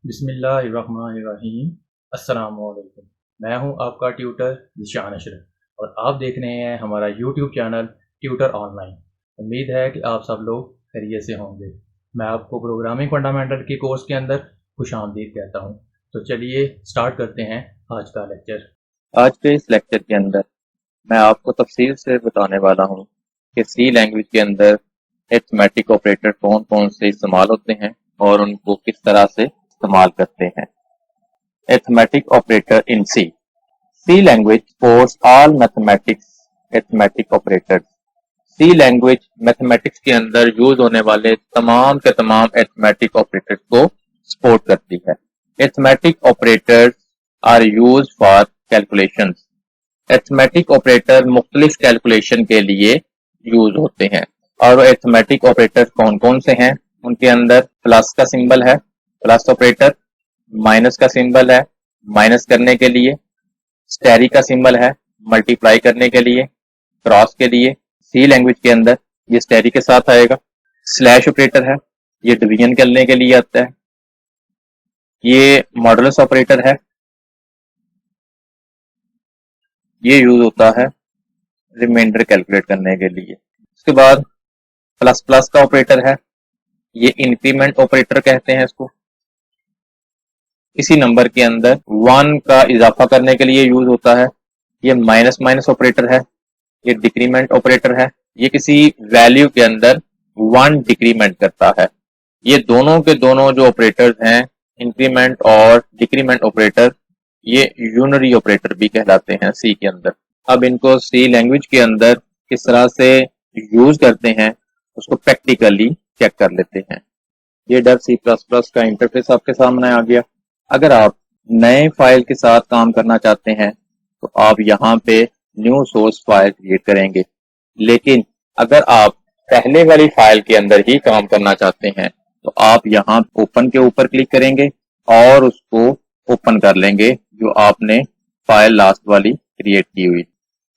बिस्मिल्लाहिर्रहमानिर्रहीम। अस्सलामुअलैकुम। मैं हूं आपका ट्यूटर ज़ीशान अशरफ और आप देख रहे हैं हमारा यूट्यूब चैनल ट्यूटर ऑनलाइन। उम्मीद है कि आप सब लोग खैरियत से होंगे। मैं आपको प्रोग्रामिंग फंडामेंटल के कोर्स के अंदर खुशामदीद कहता हूं। तो चलिए स्टार्ट करते हैं आज का लेक्चर। आज के इस लेक्चर के अंदर मैं आपको तफसील से बताने वाला हूँ कि सी लैंग्वेज के अंदर अरिथमेटिक ऑपरेटर कौन कौन से इस्तेमाल होते हैं और उनको किस तरह से इस्तेमाल करते हैं। Arithmetic operator in C language supports all mathematics arithmetic operators. C language mathematics के अंदर यूज होने वाले तमाम के तमाम अरिथमेटिक ऑपरेटर्स को सपोर्ट करती है। Arithmetic operators are use for calculations. Arithmetic operator मुख्तलिफ कैलकुलेशन के लिए यूज होते हैं। और अरिथमेटिक ऑपरेटर कौन कौन से हैं, उनके अंदर प्लस का सिंबल है, प्लस ऑपरेटर, माइनस का सिंबल है, माइनस करने के लिए, स्टेरी का सिंबल है, मल्टीप्लाई करने के लिए, क्रॉस के लिए। सी लैंग्वेज के अंदर ये स्टेरी के साथ आएगा। स्लैश ऑपरेटर है, ये डिवीजन करने के लिए आता है। ये मॉडुलस ऑपरेटर है, ये यूज होता है रिमाइंडर कैलकुलेट करने के लिए। उसके बाद प्लस प्लस का ऑपरेटर है, ये इंक्रीमेंट ऑपरेटर कहते हैं इसको। इसी नंबर के अंदर 1 का इजाफा करने के लिए यूज होता है। ये माइनस माइनस ऑपरेटर है, ये डिक्रीमेंट ऑपरेटर है। ये किसी वैल्यू के अंदर 1 डिक्रीमेंट करता है। ये दोनों के दोनों जो ऑपरेटर्स हैं, इंक्रीमेंट और डिक्रीमेंट ऑपरेटर, ये यूनरी ऑपरेटर भी कहलाते हैं सी के अंदर। अब इनको सी लैंग्वेज के अंदर किस तरह से यूज करते हैं उसको प्रैक्टिकली चेक कर लेते हैं। ये डर सी प्लस प्लस का इंटरफेस आपके सामने आ गया। अगर आप नए फाइल के साथ काम करना चाहते हैं तो आप यहाँ पे न्यू सोर्स फाइल क्रिएट करेंगे, लेकिन अगर आप पहले वाली फाइल के अंदर ही काम करना चाहते हैं तो आप यहाँ ओपन के ऊपर क्लिक करेंगे और उसको ओपन कर लेंगे जो आपने फाइल लास्ट वाली क्रिएट की हुई।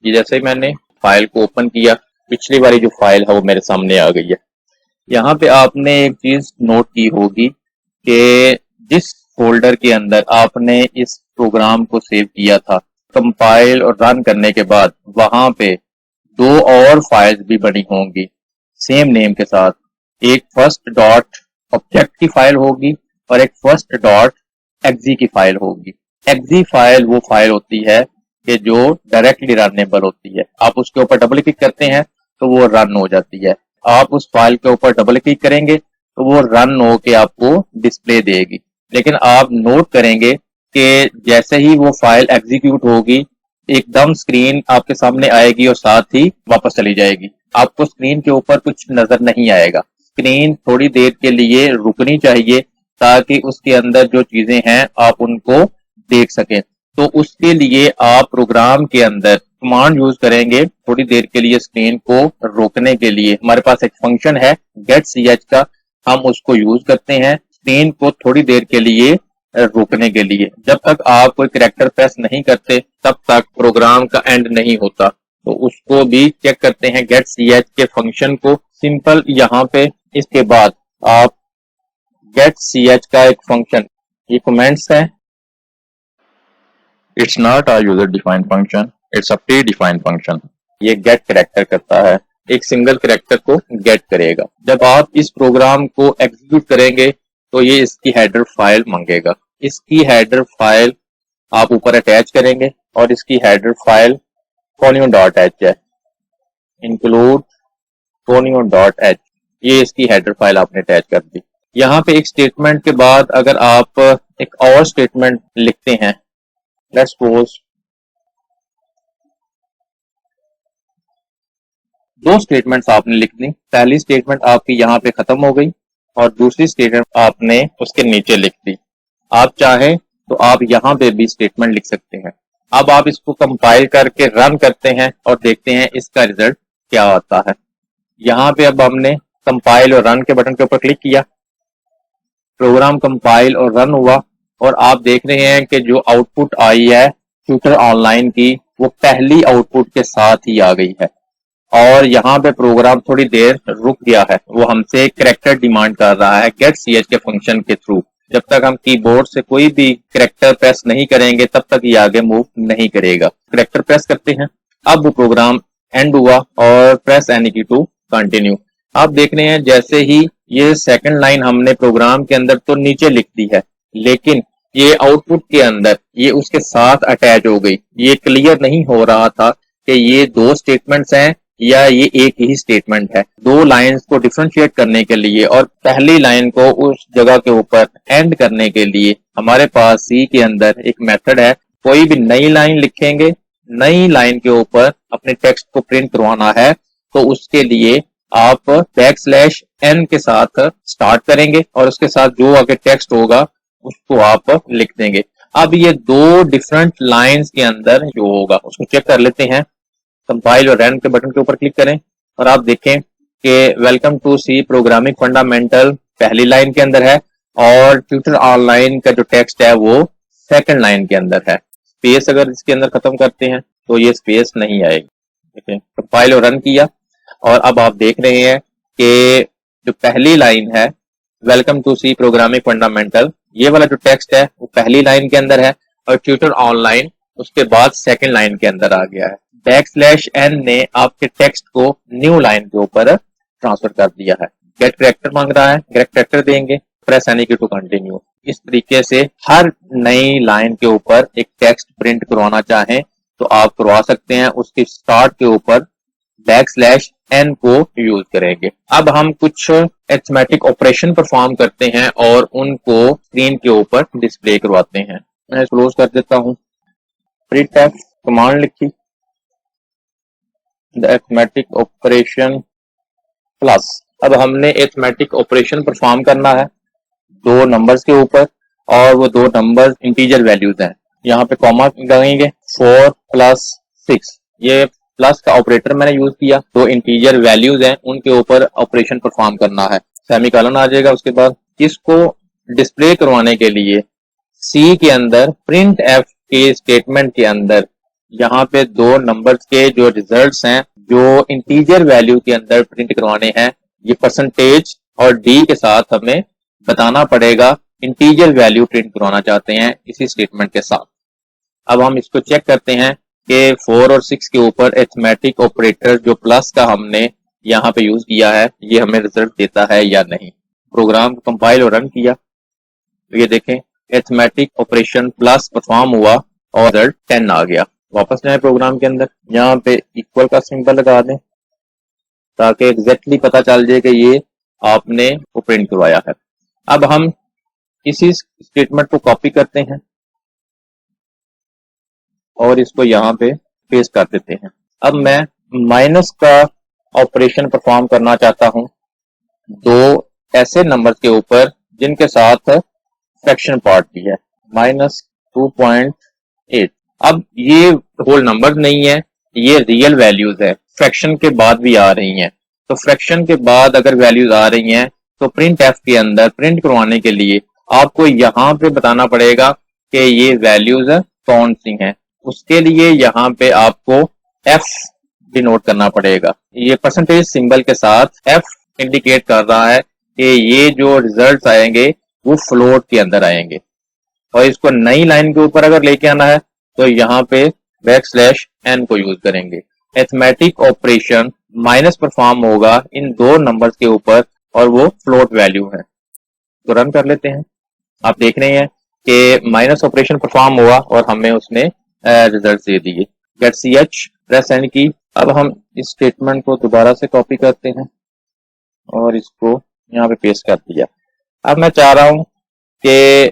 ये जैसे ही मैंने फाइल को ओपन किया, पिछली वाली जो फाइल है वो मेरे सामने आ गई है। यहाँ पे आपने एक चीज नोट की होगी कि जिस फोल्डर के अंदर आपने इस प्रोग्राम को सेव किया था, कंपाइल और रन करने के बाद वहां पे 2 और फाइल्स भी बनी होंगी सेम नेम के साथ। एक फर्स्ट डॉट ऑब्जेक्ट की फाइल होगी और एक फर्स्ट डॉट एक्जी की फाइल होगी। एक्जी फाइल वो फाइल होती है कि जो डायरेक्टली रनेबल होती है। आप उसके ऊपर डबल क्लिक करते हैं तो वो रन हो जाती है। आप उस फाइल के ऊपर डबल क्लिक करेंगे तो वो रन हो के आपको डिस्प्ले देगी। लेकिन आप नोट करेंगे कि जैसे ही वो फाइल एग्जीक्यूट होगी, एकदम स्क्रीन आपके सामने आएगी और साथ ही वापस चली जाएगी। आपको स्क्रीन के ऊपर कुछ नजर नहीं आएगा। स्क्रीन थोड़ी देर के लिए रुकनी चाहिए ताकि उसके अंदर जो चीजें हैं आप उनको देख सकें। तो उसके लिए आप प्रोग्राम के अंदर कमांड यूज करेंगे थोड़ी देर के लिए स्क्रीन को रोकने के लिए। हमारे पास एक फंक्शन है गेट ch का, हम उसको यूज करते हैं स्क्रीन को थोड़ी देर के लिए रोकने के लिए। जब तक आप कोई कैरेक्टर प्रेस नहीं करते तब तक प्रोग्राम का एंड नहीं होता। तो उसको भी चेक करते हैं गेट ch के फंक्शन को। सिंपल यहाँ पे इसके बाद आप गेट ch का एक फंक्शन, ये कमेंट्स है। It's not a user defined function, it's a pre defined function. ये गेट कैरेक्टर करता है, एक सिंगल कैरेक्टर को गेट करेगा। जब आप इस प्रोग्राम को एग्जीक्यूट करेंगे तो ये इसकी हेडर फाइल मांगेगा। इसकी हेडर फाइल आप ऊपर अटैच करेंगे और इसकी हेडर फाइल conio.h है, इंक्लूड conio.h। ये इसकी हेडर फाइल आपने अटैच कर दी। यहाँ पे एक स्टेटमेंट के बाद अगर आप एक और स्टेटमेंट लिखते हैं, लेट्स सपोज 2 स्टेटमेंट्स आपने लिख दी। पहली स्टेटमेंट आपकी यहाँ पे खत्म हो गई और दूसरी स्टेटमेंट आपने उसके नीचे लिख दी। आप चाहें तो आप यहाँ पे भी स्टेटमेंट लिख सकते हैं। अब आप इसको कंपाइल करके रन करते हैं और देखते हैं इसका रिजल्ट क्या आता है। यहाँ पे अब हमने कंपाइल और रन के बटन के ऊपर क्लिक किया, प्रोग्राम कंपाइल और रन हुआ और आप देख रहे हैं कि जो आउटपुट आई है ट्यूटर ऑनलाइन की, वो पहली आउटपुट के साथ ही आ गई है। और यहाँ पे प्रोग्राम थोड़ी देर रुक गया है, वो हमसे कैरेक्टर डिमांड कर रहा है गेट ch के फंक्शन के थ्रू। जब तक हम कीबोर्ड से कोई भी कैरेक्टर प्रेस नहीं करेंगे तब तक ये आगे मूव नहीं करेगा। कैरेक्टर प्रेस करते हैं, अब वो प्रोग्राम एंड हुआ और प्रेस एनी की टू कंटिन्यू। आप देख रहे हैं जैसे ही ये सेकंड लाइन हमने प्रोग्राम के अंदर तो नीचे लिख दी है, लेकिन ये आउटपुट के अंदर ये उसके साथ अटैच हो गई। ये क्लियर नहीं हो रहा था कि ये दो स्टेटमेंट्स हैं या ये एक ही स्टेटमेंट है। दो लाइंस को डिफरेंशिएट करने के लिए और पहली लाइन को उस जगह के ऊपर एंड करने के लिए हमारे पास सी के अंदर एक मेथड है। कोई भी नई लाइन लिखेंगे, नई लाइन के ऊपर अपने टेक्स्ट को प्रिंट करवाना है तो उसके लिए आप \n के साथ स्टार्ट करेंगे और उसके साथ जो आगे टेक्स्ट होगा उसको आप लिख देंगे। अब ये दो डिफरेंट लाइंस के अंदर जो होगा उसको चेक कर लेते हैं। कंपाइल और रन के बटन के ऊपर क्लिक करें और आप देखें कि welcome to C programming fundamental पहली लाइन के अंदर है और ट्यूटर ऑनलाइन का जो टेक्स्ट है वो सेकंड लाइन के अंदर है। स्पेस अगर इसके अंदर खत्म करते हैं तो ये स्पेस नहीं आएगी। ठीक है, कंपाइल और रन किया और अब आप देख रहे हैं कि जो पहली लाइन है welcome to C programming fundamental, ये वाला जो टेक्स्ट है वो पहली लाइन के अंदर है और ट्यूटर ऑनलाइन उसके बाद सेकंड लाइन के अंदर आ गया है। \n ने आपके टेक्स्ट को न्यू लाइन के ऊपर ट्रांसफर कर दिया है। गेट कैरेक्टर मांग रहा है, गेट कैरेक्टर देंगे, प्रेस एनी की टू कंटिन्यू। इस तरीके से हर नई लाइन के ऊपर एक टेक्स्ट प्रिंट करवाना चाहें तो आप करवा सकते हैं। उसके स्टार्ट के ऊपर \n को यूज करेंगे। अब हम कुछ अरिथमेटिक ऑपरेशन परफॉर्म करते हैं और उनको स्क्रीन के ऊपर डिस्प्ले करवाते हैं। मैं क्लोज कर देता हूं। printf कमांड लिखी, द अरिथमेटिक ऑपरेशन प्लस। अब हमने अरिथमेटिक ऑपरेशन परफॉर्म करना है दो नंबर्स के ऊपर और वो दो नंबर्स इंटीजर वैल्यूज हैं। यहाँ पे कॉमा लगाएंगे 4 + 6, ये प्लस का ऑपरेटर मैंने यूज किया। दो इंटीजर वैल्यूज हैं उनके ऊपर ऑपरेशन परफॉर्म करना है। सेमीकोलन आ जाएगा उसके बाद। इसको डिस्प्ले करवाने के लिए सी के अंदर प्रिंट एफ के स्टेटमेंट के अंदर यहाँ पे दो नंबर्स के जो रिजल्ट्स हैं जो इंटीजर वैल्यू के अंदर प्रिंट करवाने हैं, ये परसेंटेज और डी के साथ हमें बताना पड़ेगा इंटीजर वैल्यू प्रिंट करवाना चाहते हैं इसी स्टेटमेंट के साथ। अब हम इसको चेक करते हैं कि 4 और 6 के ऊपर अरिथमेटिक ऑपरेटर जो प्लस का हमने यहाँ पे यूज किया है ये हमें रिजल्ट देता है या नहीं। प्रोग्राम को कंपाइल और रन किया तो ये देखें अरिथमेटिक ऑपरेशन प्लस परफॉर्म हुआ और रिजल्ट 10 आ गया। वापस जाए प्रोग्राम के अंदर, यहाँ पे इक्वल का सिंबल लगा दें ताकि एग्जैक्टली पता चल जाए कि ये आपने वो प्रिंट करवाया है। अब हम इसी स्टेटमेंट को कॉपी करते हैं और इसको यहाँ पे पेस्ट कर देते हैं। अब मैं माइनस का ऑपरेशन परफॉर्म करना चाहता हूं दो ऐसे नंबर्स के ऊपर जिनके साथ फ्रैक्शन पार्ट भी है, -2.8। अब ये होल नंबर नहीं है, ये रियल वैल्यूज है, फ्रैक्शन के बाद भी आ रही हैं। तो फ्रैक्शन के बाद अगर वैल्यूज आ रही हैं तो प्रिंट एफ के अंदर प्रिंट करवाने के लिए आपको यहाँ पे बताना पड़ेगा कि ये वैल्यूज कौन सी हैं। उसके लिए यहाँ पे आपको एफ डिनोट करना पड़ेगा। ये परसेंटेज सिंबल के साथ एफ इंडिकेट कर रहा है कि ये जो रिजल्ट्स आएंगे वो फ्लोट के अंदर आएंगे। और इसको नई लाइन के ऊपर अगर लेके आना है तो यहाँ पे \n को यूज करेंगे। अरिथमेटिक ऑपरेशन माइनस परफॉर्म होगा इन दो नंबर्स के ऊपर और वो फ्लोट वैल्यू है। तो रन कर लेते हैं। आप देख रहे हैं कि माइनस ऑपरेशन परफॉर्म हुआ और हमें उसने रिजल्ट दे दिए। गेट ch प्रेस एन की। अब हम इस स्टेटमेंट को दोबारा से कॉपी करते हैं और इसको यहाँ पे पेस्ट कर दिया। अब मैं चाह रहा हूं कि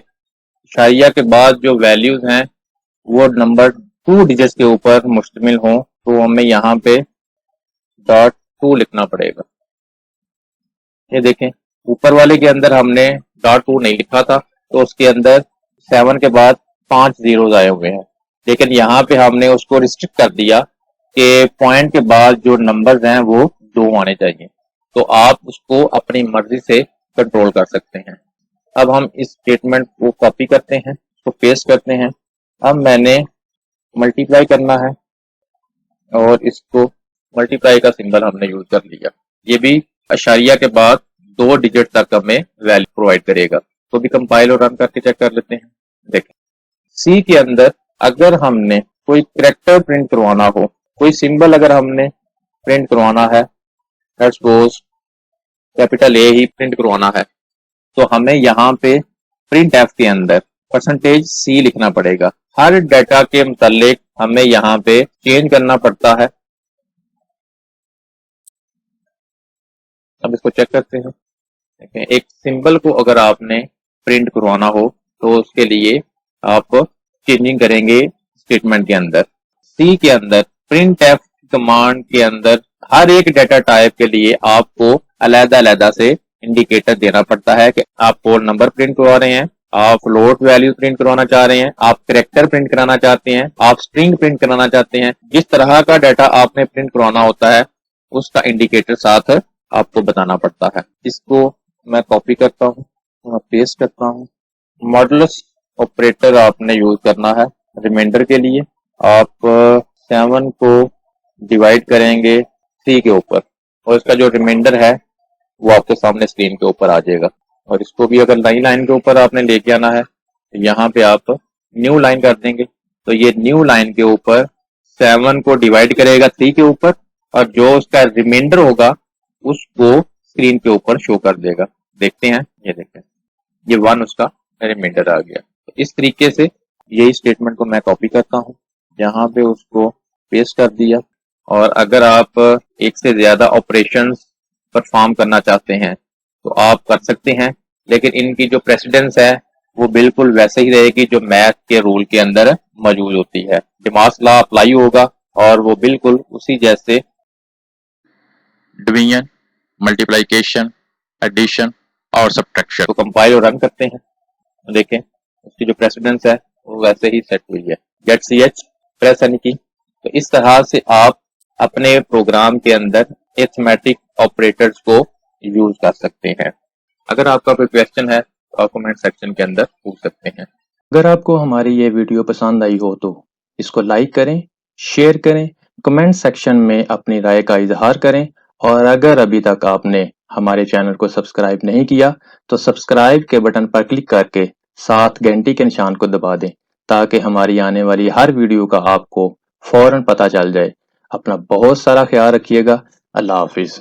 शारिया के बाद जो वैल्यूज हैं वो नंबर 2 डिजिट्स के ऊपर मुश्तमिल हो, तो हमें यहाँ पे .2 लिखना पड़ेगा। ये देखें ऊपर वाले के अंदर हमने .2 नहीं लिखा था तो उसके अंदर 7 के बाद 5 zeros आए हुए हैं, लेकिन यहाँ पे हमने उसको रिस्ट्रिक्ट कर दिया कि पॉइंट के बाद जो नंबर्स हैं वो 2 आने चाहिए। तो आप उसको अपनी मर्जी से कंट्रोल कर सकते हैं। अब हम इस स्टेटमेंट को कॉपी करते हैं, उसको पेस्ट करते हैं। अब मैंने मल्टीप्लाई करना है और इसको मल्टीप्लाई का सिंबल हमने यूज कर लिया। ये भी अशारिया के बाद 2 डिजिट तक हमें वैल्यू प्रोवाइड करेगा। तो भी कंपाइल और रन करके चेक कर लेते हैं। देखें, सी के अंदर अगर हमने कोई कैरेक्टर प्रिंट करवाना हो, कोई सिंबल अगर हमने प्रिंट करवाना है, let's suppose capital A he print करवाना है, तो हमें यहाँ पे प्रिंट एफ के अंदर %C लिखना पड़ेगा। हर डाटा के मुतालिक हमें यहाँ पे चेंज करना पड़ता है। अब इसको चेक करते हैं। देखें, एक सिंबल को अगर आपने प्रिंट करवाना हो तो उसके लिए आप चेंजिंग करेंगे स्टेटमेंट के अंदर। सी के अंदर प्रिंट एफ कमांड के अंदर हर एक डाटा टाइप के लिए आपको अलग-अलग से इंडिकेटर देना पड़ता है कि आप कोड नंबर प्रिंट करवा रहे हैं, आप फ्लोट वैल्यू प्रिंट करवाना चाह रहे हैं, आप कैरेक्टर प्रिंट कराना चाहते हैं, आप स्ट्रिंग प्रिंट कराना चाहते हैं। जिस तरह का डाटा आपने प्रिंट करवाना होता है उसका इंडिकेटर साथ आपको बताना पड़ता है। इसको मैं कॉपी करता हूँ, मैं पेस्ट करता हूँ। मॉडुलस ऑपरेटर आपने यूज करना है रिमाइंडर के लिए। आप 7 को डिवाइड करेंगे 3 के ऊपर और इसका जो रिमाइंडर है वो आपके सामने स्क्रीन के ऊपर आ जाएगा। और इसको भी अगर नई लाइन के ऊपर आपने लेके आना है तो यहाँ पे आप न्यू लाइन कर देंगे, तो ये न्यू लाइन के ऊपर 7 को डिवाइड करेगा 3 के ऊपर और जो उसका रिमाइंडर होगा उसको स्क्रीन के ऊपर शो कर देगा। देखते हैं, ये देखें, ये 1 उसका रिमाइंडर आ गया। तो इस तरीके से यही स्टेटमेंट को मैं कॉपी करता हूँ, यहाँ पे उसको पेस्ट कर दिया। और अगर आप एक से ज्यादा ऑपरेशंस परफॉर्म करना चाहते हैं तो आप कर सकते हैं, लेकिन इनकी जो प्रेसिडेंस है वो बिल्कुल वैसे ही रहेगी जो मैथ के रूल के अंदर मौजूद होती है। डिमास लॉ अप्लाई होगा और वो बिल्कुल उसी जैसे डिवीजन, मल्टीप्लिकेशन, एडिशन और सब्ट्रैक्शन। तो कंपाइल और रन करते हैं, देखें उसकी जो प्रेसिडेंस है वो वैसे ही सेट हुई है। गेट ch प्रेस एन की। तो इस तरह से आप अपने प्रोग्राम के अंदर अरिथमेटिक ऑपरेटर्स को यूज कर सकते हैं। अगर आपका कोई क्वेश्चन है तो आप कमेंट सेक्शन के अंदर पूछ सकते हैं। अगर आपको हमारी ये वीडियो पसंद आई हो तो इसको लाइक करें, शेयर करें, कमेंट सेक्शन में अपनी राय का इजहार करें और अगर अभी तक आपने हमारे चैनल को सब्सक्राइब नहीं किया तो सब्सक्राइब के बटन पर क्लिक करके साथ घंटी के निशान को दबा दें ताकि हमारी आने वाली हर वीडियो का आपको फौरन पता चल जाए। अपना बहुत सारा ख्याल रखिएगा। अल्लाह हाफिज।